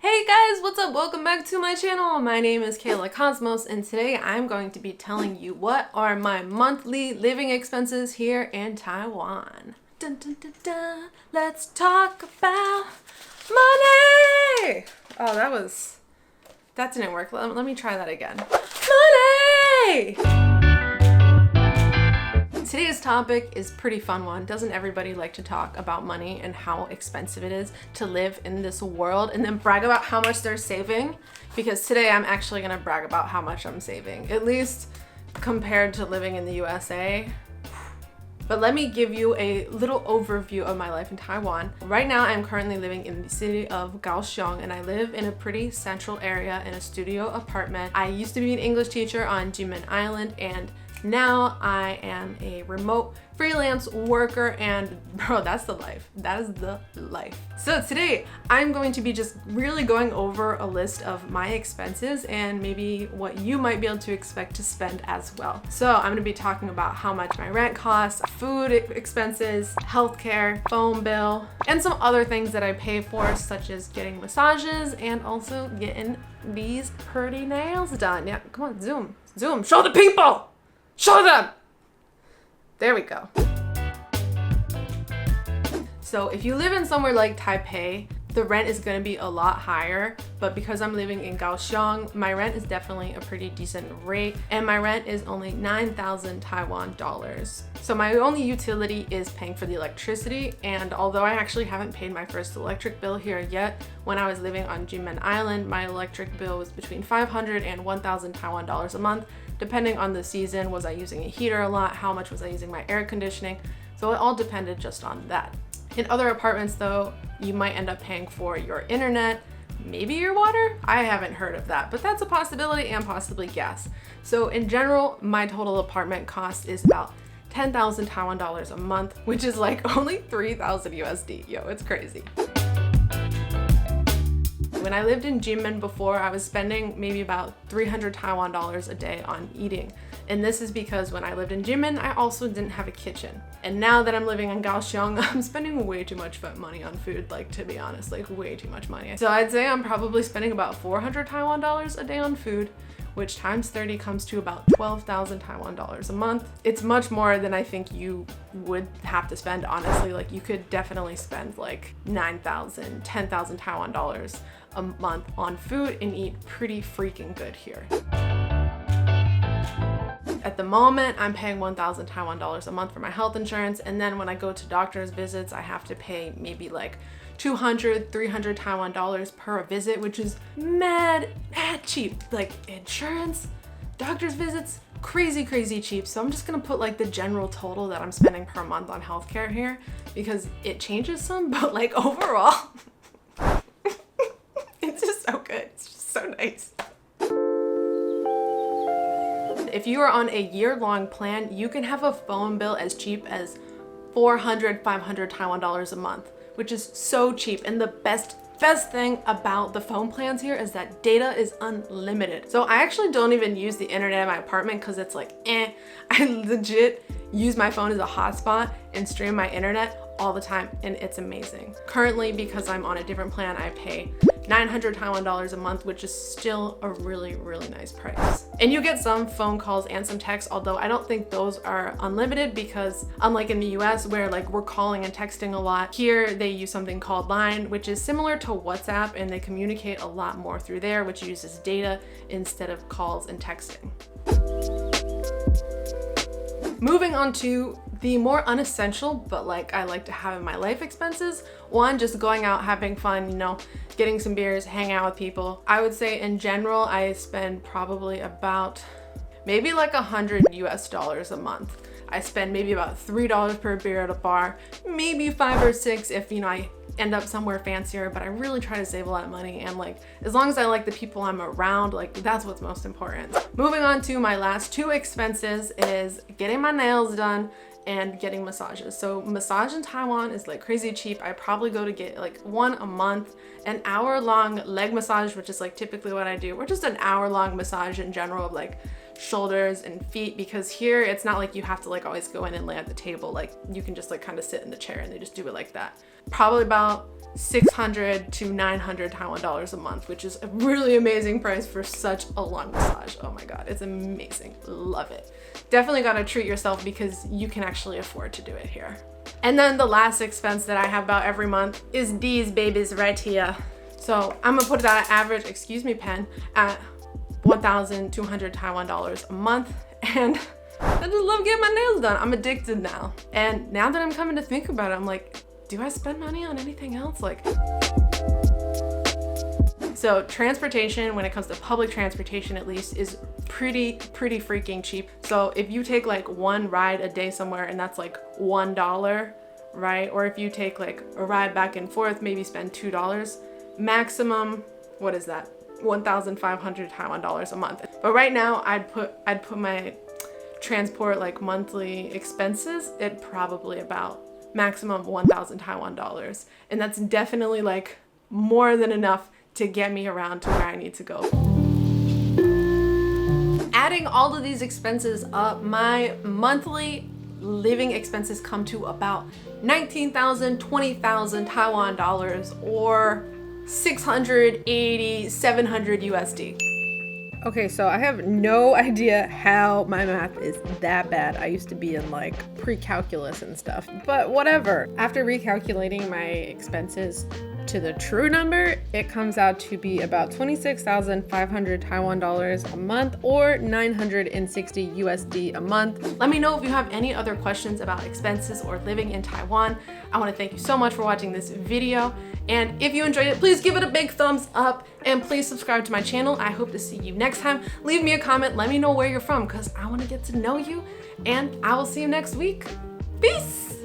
Hey guys, what's up? Welcome back to my channel. My name is Kayla Cosmos and today I'm going to be telling you what are my monthly living expenses here in Taiwan. Dun, dun, dun, dun. Let's talk about money! Oh, that didn't work. Let me try that again. Money! Today's topic is a pretty fun one. Doesn't everybody like to talk about money and how expensive it is to live in this world and then brag about how much they're saving? Because today I'm actually gonna brag about how much I'm saving, at least compared to living in the USA. But let me give you a little overview of my life in Taiwan. Right now I'm currently living in the city of Kaohsiung and I live in a pretty central area in a studio apartment. I used to be an English teacher on Jinmen Island and now I am a remote freelance worker and bro, that's the life. That is the life. So today I'm going to be just really going over a list of my expenses and maybe what you might be able to expect to spend as well. So I'm gonna be talking about how much my rent costs, food expenses, healthcare, phone bill, and some other things that I pay for, such as getting massages and also getting these pretty nails done. Yeah, come on, zoom, show the people! Show them! There we go. So if you live in somewhere like Taipei, the rent is gonna be a lot higher, but because I'm living in Kaohsiung, my rent is definitely a pretty decent rate, and my rent is only 9,000 Taiwan dollars. So my only utility is paying for the electricity, and although I actually haven't paid my first electric bill here yet, when I was living on Jinmen Island, my electric bill was between 500 and 1,000 Taiwan dollars a month, depending on the season. Was I using a heater a lot? How much was I using my air conditioning? So it all depended just on that. In other apartments though, you might end up paying for your internet, maybe your water? I haven't heard of that, but that's a possibility, and possibly gas. So in general, my total apartment cost is about 10,000 Taiwan dollars a month, which is like only 3,000 USD. Yo, it's crazy. When I lived in Jinmen before, I was spending maybe about 300 Taiwan dollars a day on eating. And this is because when I lived in Jinmen, I also didn't have a kitchen. And now that I'm living in Kaohsiung, I'm spending way too much money on food, like, to be honest, like way too much money. So I'd say I'm probably spending about 400 Taiwan dollars a day on food, which times 30 comes to about 12,000 Taiwan dollars a month. It's much more than I think you would have to spend, honestly. Like, you could definitely spend like 9,000, 10,000 Taiwan dollars a month on food and eat pretty freaking good here. At the moment, I'm paying 1,000 Taiwan dollars a month for my health insurance, and then when I go to doctor's visits, I have to pay maybe like 200, 300 Taiwan dollars per visit, which is mad cheap. Like, insurance, doctor's visits, crazy cheap. So I'm just gonna put like the general total that I'm spending per month on healthcare here because it changes some, but like overall, it's just so good. It's just so nice. If you are on a year-long plan, you can have a phone bill as cheap as 400, 500 Taiwan dollars a month, which is so cheap. And the best thing about the phone plans here is that data is unlimited. So I actually don't even use the internet in my apartment because it's like, I legit use my phone as a hotspot and stream my internet all the time, and it's amazing. Currently, because I'm on a different plan, I pay 900 Taiwan dollars a month, which is still a really nice price. And you get some phone calls and some texts, although I don't think those are unlimited because unlike in the US where like we're calling and texting a lot, here they use something called Line, which is similar to WhatsApp, and they communicate a lot more through there, which uses data instead of calls and texting. Moving on to the more unessential, but like I like to have in my life expenses. One, just going out, having fun, you know, getting some beers, hanging out with people. I would say in general, I spend probably about maybe like 100 US dollars a month. I spend maybe about $3 per beer at a bar, maybe 5 or 6 if, you know, I end up somewhere fancier, but I really try to save a lot of money, and like as long as I like the people I'm around, like that's what's most important. Moving on to my last two expenses is getting my nails done and getting massages. So massage in Taiwan is like crazy cheap. I probably go to get like one a month, an hour-long leg massage, which is like typically what I do, or just an hour-long massage in general of like shoulders and feet, because here it's not like you have to like always go in and lay at the table. Like you can just like kind of sit in the chair and they just do it like that. Probably about 600 to 900 Taiwan dollars a month, which is a really amazing price for such a long massage. Oh my God, it's amazing. Love it. Definitely gotta treat yourself because you can actually afford to do it here. And then the last expense that I have about every month is these babies right here. So I'm gonna put that average, excuse me, pen, at 1,200 Taiwan dollars a month. And I just love getting my nails done. I'm addicted now. And now that I'm coming to think about it, I'm like, do I spend money on anything else? Like, so transportation, when it comes to public transportation at least, is pretty freaking cheap. So if you take like one ride a day somewhere and that's like $1, right? Or if you take like a ride back and forth, maybe spend $2, maximum, what is that? 1,500 Taiwan dollars a month. But right now I'd put my transport like monthly expenses at probably about maximum 1,000 Taiwan dollars. And that's definitely like more than enough to get me around to where I need to go. Adding all of these expenses up, my monthly living expenses come to about 19,000, 20,000 Taiwan dollars, or 680, 700 USD. Okay, so I have no idea how my math is that bad. I used to be in like pre-calculus and stuff, but whatever. After recalculating my expenses to the true number, it comes out to be about 26,500 Taiwan dollars a month, or 960 USD a month. Let me know if you have any other questions about expenses or living in Taiwan. I want to thank you so much for watching this video. And if you enjoyed it, please give it a big thumbs up and please subscribe to my channel. I hope to see you next time. Leave me a comment. Let me know where you're from because I want to get to know you, and I will see you next week. Peace.